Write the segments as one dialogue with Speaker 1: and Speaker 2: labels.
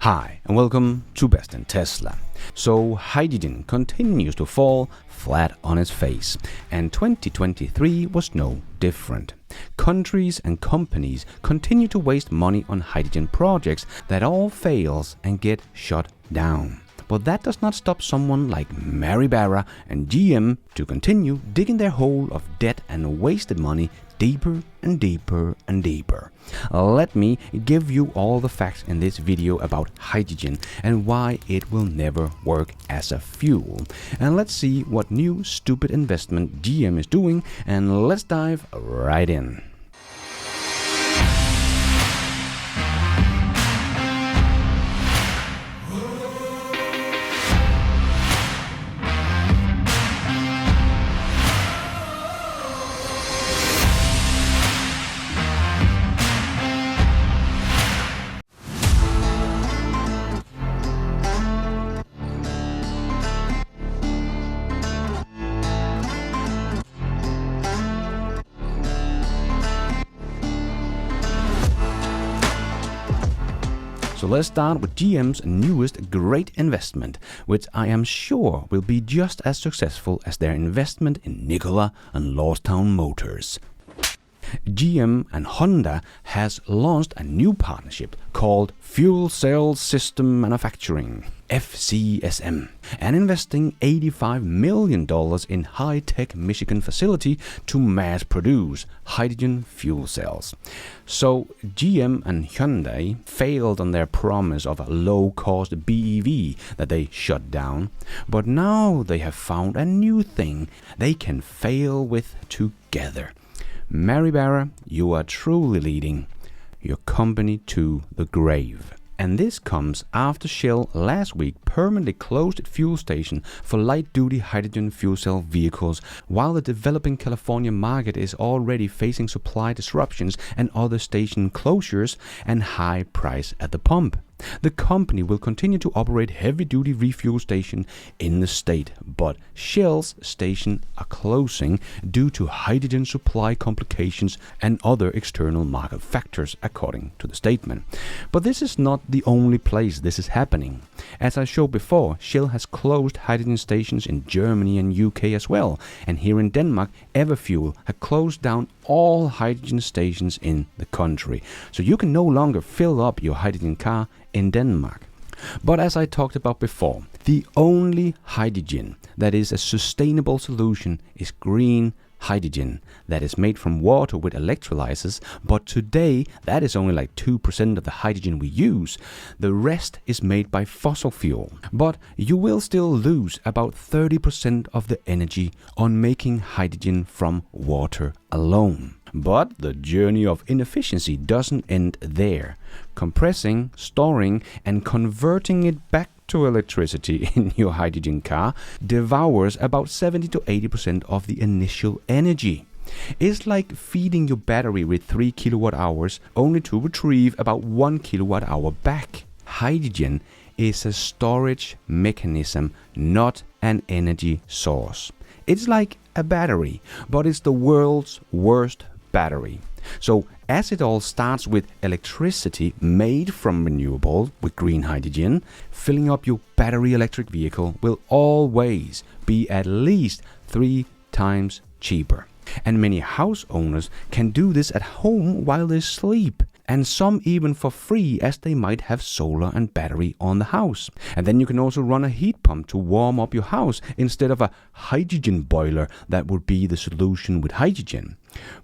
Speaker 1: Hi, and welcome to Best in Tesla. So hydrogen continues to fall flat on its face, and 2023 was no different. Countries and companies continue to waste money on hydrogen projects that all fails and get shut down. But that does not stop someone like Mary Barra and GM to continue digging their hole of debt and wasted money deeper and deeper and deeper. Let me give you all the facts in this video about hydrogen and why it will never work as a fuel. And let's see what new stupid investment GM is doing, and let's dive right in. So let's start with GM's newest great investment, which I am sure will be just as successful as their investment in Nikola and Lordstown Motors. GM and Honda has launched a new partnership called Fuel Cell System Manufacturing, FCSM, and investing $85 million in high-tech Michigan facility to mass produce hydrogen fuel cells. So GM and Hyundai failed on their promise of a low-cost BEV that they shut down, but now they have found a new thing they can fail with together. Mary Barra, you are truly leading your company to the grave. And this comes after Shell last week permanently closed its fuel station for light-duty hydrogen fuel cell vehicles, while the developing California market is already facing supply disruptions and other station closures and high price at the pump. The company will continue to operate heavy-duty refuel station in the state, but Shell's station are closing due to hydrogen supply complications and other external market factors, according to the statement. But this is not the only place this is happening. As I showed before, Shell has closed hydrogen stations in Germany and UK as well, and here in Denmark, Everfuel have closed down all hydrogen stations in the country. So you can no longer fill up your hydrogen car in Denmark. But as I talked about before, the only hydrogen that is a sustainable solution is green hydrogen that is made from water with electrolyzers, but today that is only like 2% of the hydrogen we use. The rest is made by fossil fuel. But you will still lose about 30% of the energy on making hydrogen from water alone. But the journey of inefficiency doesn't end there. Compressing, storing, and converting it back to electricity in your hydrogen car devours about 70 to 80% of the initial energy. It's like feeding your battery with 3 kilowatt hours only to retrieve about 1 kilowatt hour back. Hydrogen is a storage mechanism, not an energy source. It's like a battery, but it's the world's worst battery. So as it all starts with electricity made from renewable with green hydrogen, filling up your battery electric vehicle will always be at least 3 times cheaper. And many house owners can do this at home while they sleep, and some even for free, as they might have solar and battery on the house. And then you can also run a heat pump to warm up your house instead of a hydrogen boiler that would be the solution with hydrogen.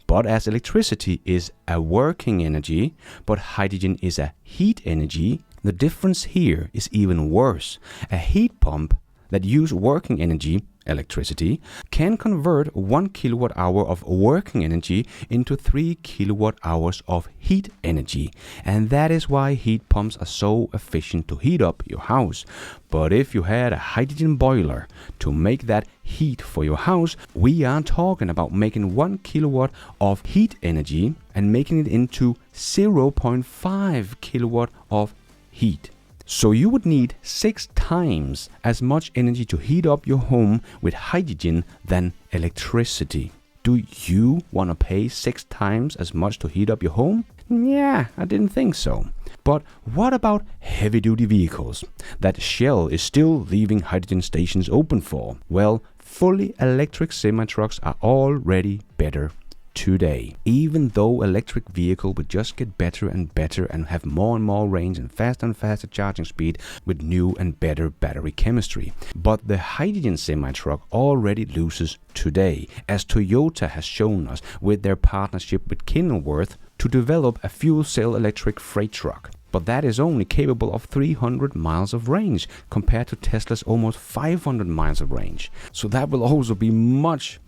Speaker 1: But as electricity is a working energy, but hydrogen is a heat energy, the difference here is even worse. A heat pump that use working energy, electricity, can convert 1 kilowatt hour of working energy into 3 kilowatt hours of heat energy. And that is why heat pumps are so efficient to heat up your house. But if you had a hydrogen boiler to make that heat for your house, we are talking about making 1 kilowatt of heat energy and making it into 0.5 kilowatt of heat. So you would need 6 times as much energy to heat up your home with hydrogen than electricity. Do you want to pay 6 times as much to heat up your home? Yeah, I didn't think so. But what about heavy-duty vehicles that Shell is still leaving hydrogen stations open for? Well, fully electric semi-trucks are already better today. Even though electric vehicle will just get better and better and have more and more range and faster charging speed with new and better battery chemistry. But the hydrogen semi-truck already loses today, as Toyota has shown us with their partnership with Kenilworth to develop a fuel cell electric freight truck. But that is only capable of 300 miles of range compared to Tesla's almost 500 miles of range. So that will also be much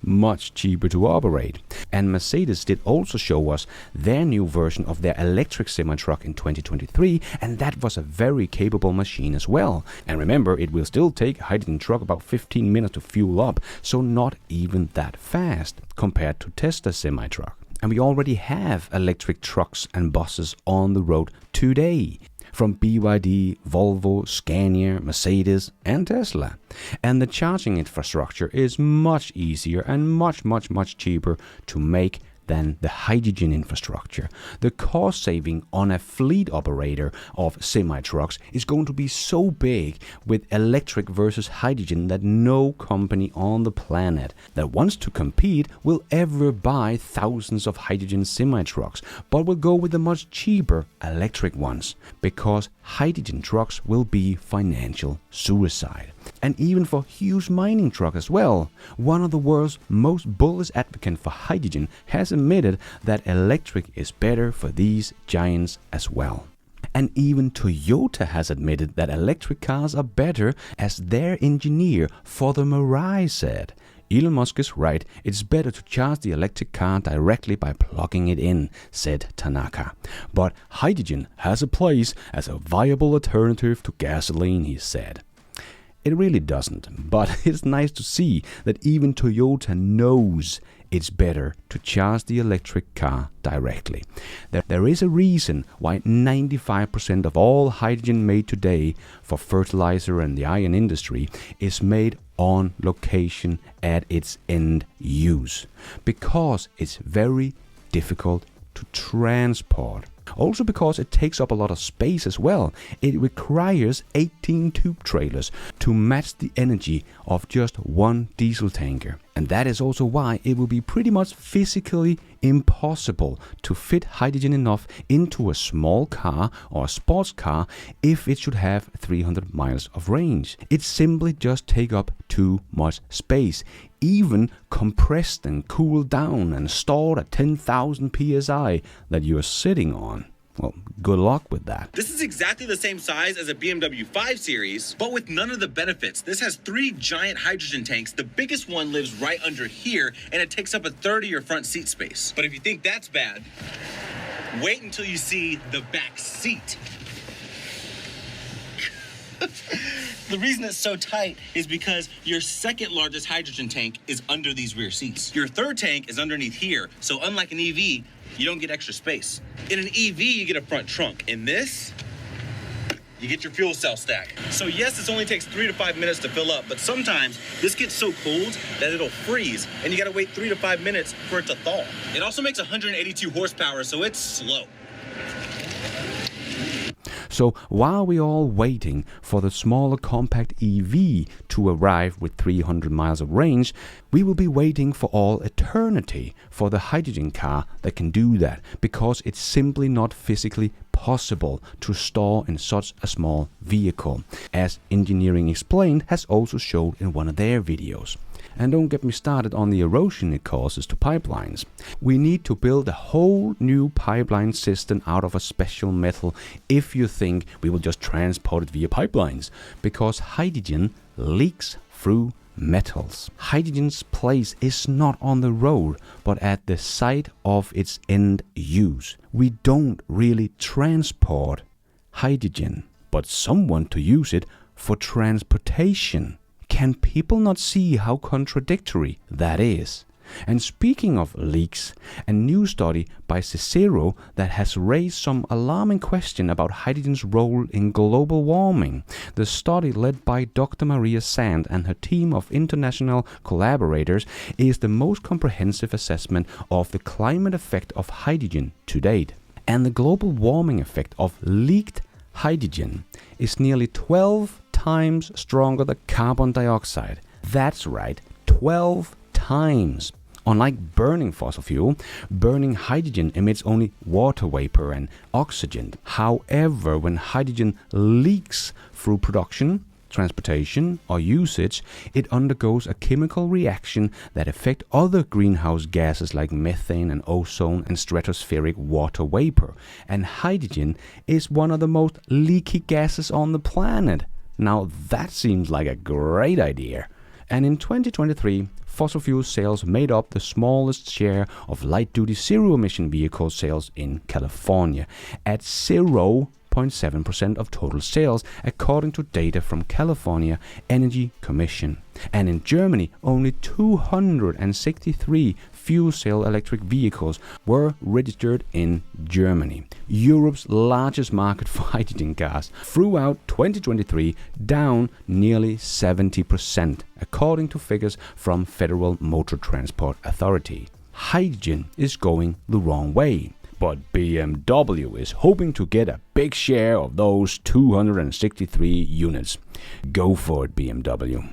Speaker 1: cheaper to operate. And Mercedes did also show us their new version of their electric semi-truck in 2023, and that was a very capable machine as well. And remember, it will still take a hydrogen truck about 15 minutes to fuel up, so not even that fast compared to Tesla's semi-truck. And we already have electric trucks and buses on the road today from BYD, Volvo, Scania, Mercedes and Tesla. And the charging infrastructure is much easier and much cheaper to make than the hydrogen infrastructure. The cost saving on a fleet operator of semi-trucks is going to be so big with electric versus hydrogen that no company on the planet that wants to compete will ever buy thousands of hydrogen semi-trucks, but will go with the much cheaper electric ones, because hydrogen trucks will be financial suicide. And even for huge mining trucks as well. One of the world's most bullish advocates for hydrogen has admitted that electric is better for these giants as well. And even Toyota has admitted that electric cars are better, as their engineer Father Mirai said. Elon Musk is right, it's better to charge the electric car directly by plugging it in, said Tanaka. But hydrogen has a place as a viable alternative to gasoline, he said. It really doesn't, but it's nice to see that even Toyota knows it's better to charge the electric car directly. There is a reason why 95% of all hydrogen made today for fertilizer and the iron industry is made on location at its end use, because it's very difficult to transport. Also because it takes up a lot of space as well. It requires 18 tube trailers to match the energy of just one diesel tanker. And that is also why it will be pretty much physically impossible to fit hydrogen enough into a small car or a sports car if it should have 300 miles of range. It simply just takes up too much space, even compressed and cooled down and stored at 10,000 psi that you're sitting on. Well, good luck with that.
Speaker 2: This is exactly the same size as a BMW 5 Series, but with none of the benefits. This has 3 giant hydrogen tanks. The biggest one lives right under here, and it takes up a third of your front seat space. But if you think that's bad, wait until you see the back seat. The reason it's so tight is because your second largest hydrogen tank is under these rear seats. Your third tank is underneath here, so unlike an EV, you don't get extra space. In an EV, you get a front trunk. In this, you get your fuel cell stack. So yes, this only takes 3 to 5 minutes to fill up, but sometimes this gets so cold that it'll freeze, and you gotta wait 3 to 5 minutes for it to thaw. It also makes 182 horsepower, so it's slow.
Speaker 1: So while we're all waiting for the smaller compact EV to arrive with 300 miles of range, we will be waiting for all eternity for the hydrogen car that can do that, because it's simply not physically possible to store in such a small vehicle, as Engineering Explained has also showed in one of their videos. And don't get me started on the erosion it causes to pipelines. We need to build a whole new pipeline system out of a special metal if you think we will just transport it via pipelines, because hydrogen leaks through metals. Hydrogen's place is not on the road, but at the site of its end use. We don't really transport hydrogen, but someone to use it for transportation. Can people not see how contradictory that is? And speaking of leaks, a new study by Cicero that has raised some alarming question about hydrogen's role in global warming. The study, led by Dr. Maria Sand and her team of international collaborators, is the most comprehensive assessment of the climate effect of hydrogen to date. And the global warming effect of leaked hydrogen is nearly 12 times stronger than carbon dioxide. That's right, 12 times. Unlike burning fossil fuel, burning hydrogen emits only water vapor and oxygen. However, when hydrogen leaks through production, transportation or usage, it undergoes a chemical reaction that affects other greenhouse gases like methane and ozone and stratospheric water vapor. And hydrogen is one of the most leaky gases on the planet. Now that seems like a great idea. And in 2023, fossil fuel sales made up the smallest share of light-duty zero-emission vehicle sales in California, at 0.7% of total sales, according to data from California Energy Commission. And in Germany, only 263 fuel cell electric vehicles were registered in Germany, Europe's largest market for hydrogen cars. Throughout 2023, down nearly 70%, according to figures from Federal Motor Transport Authority. Hydrogen is going the wrong way. But BMW is hoping to get a big share of those 263 units. Go for it, BMW.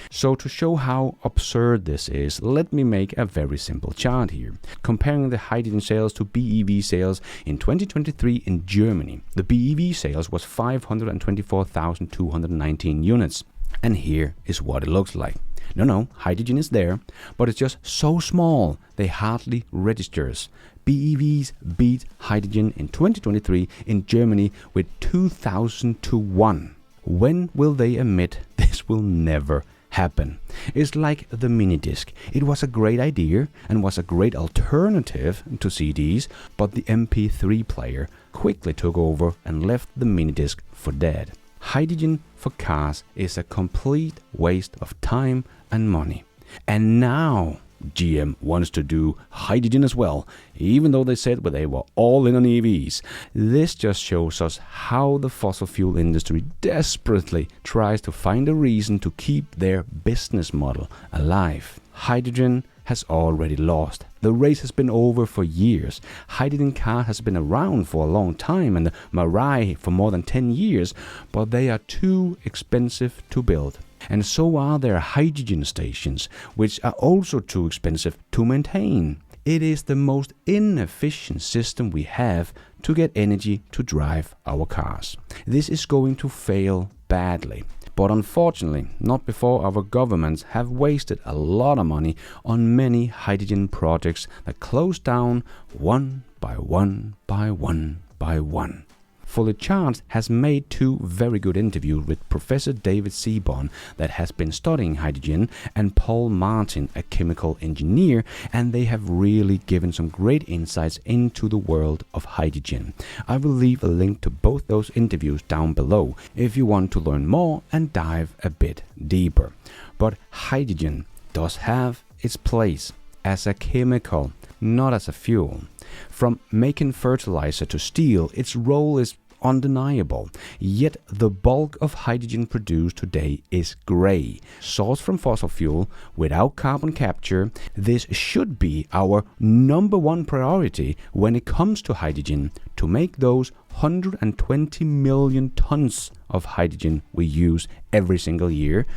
Speaker 1: So to show how absurd this is, let me make a very simple chart here, comparing the hydrogen sales to BEV sales in 2023 in Germany. The BEV sales was 524,219 units. And here is what it looks like. No, hydrogen is there, but it's just so small they hardly registers. BEVs beat hydrogen in 2023 in Germany with 2,000 to 1. When will they admit this will never happen? It's like the mini disc. It was a great idea and was a great alternative to CDs, but the MP3 player quickly took over and left the mini disc for dead. Hydrogen for cars is a complete waste of time and money. And now GM wants to do hydrogen as well, even though they said they were all in on EVs. This just shows us how the fossil fuel industry desperately tries to find a reason to keep their business model alive. Hydrogen has already lost. The race has been over for years. Hydrogen car has been around for a long time, and the Mirai for more than 10 years, but they are too expensive to build. And so are their hydrogen stations, which are also too expensive to maintain. It is the most inefficient system we have to get energy to drive our cars. This is going to fail badly. But unfortunately, not before our governments have wasted a lot of money on many hydrogen projects that close down one by one by one by one. Fully Charged has made 2 very good interviews with Professor David Seaborn that has been studying hydrogen and Paul Martin, a chemical engineer, and they have really given some great insights into the world of hydrogen. I will leave a link to both those interviews down below if you want to learn more and dive a bit deeper. But hydrogen does have its place as a chemical, not as a fuel. From making fertilizer to steel, its role is undeniable. Yet the bulk of hydrogen produced today is grey, sourced from fossil fuel without carbon capture. This should be our number 1 priority when it comes to hydrogen, to make those 120 million tons of hydrogen we use every single year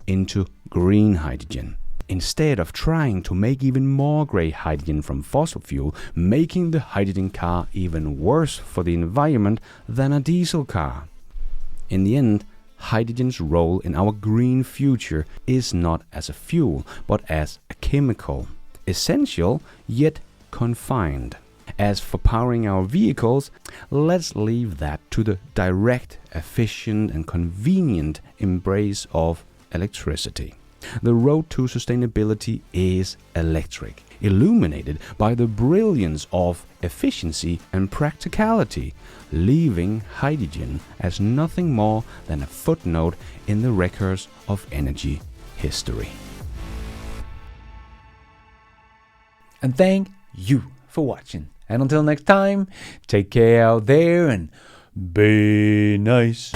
Speaker 1: into green hydrogen, instead of trying to make even more grey hydrogen from fossil fuel, making the hydrogen car even worse for the environment than a diesel car. In the end, hydrogen's role in our green future is not as a fuel, but as a chemical, essential yet confined. As for powering our vehicles, let's leave that to the direct, efficient and convenient embrace of electricity. The road to sustainability is electric, illuminated by the brilliance of efficiency and practicality, leaving hydrogen as nothing more than a footnote in the records of energy history.
Speaker 3: And thank you for watching. And until next time, take care out there and be nice.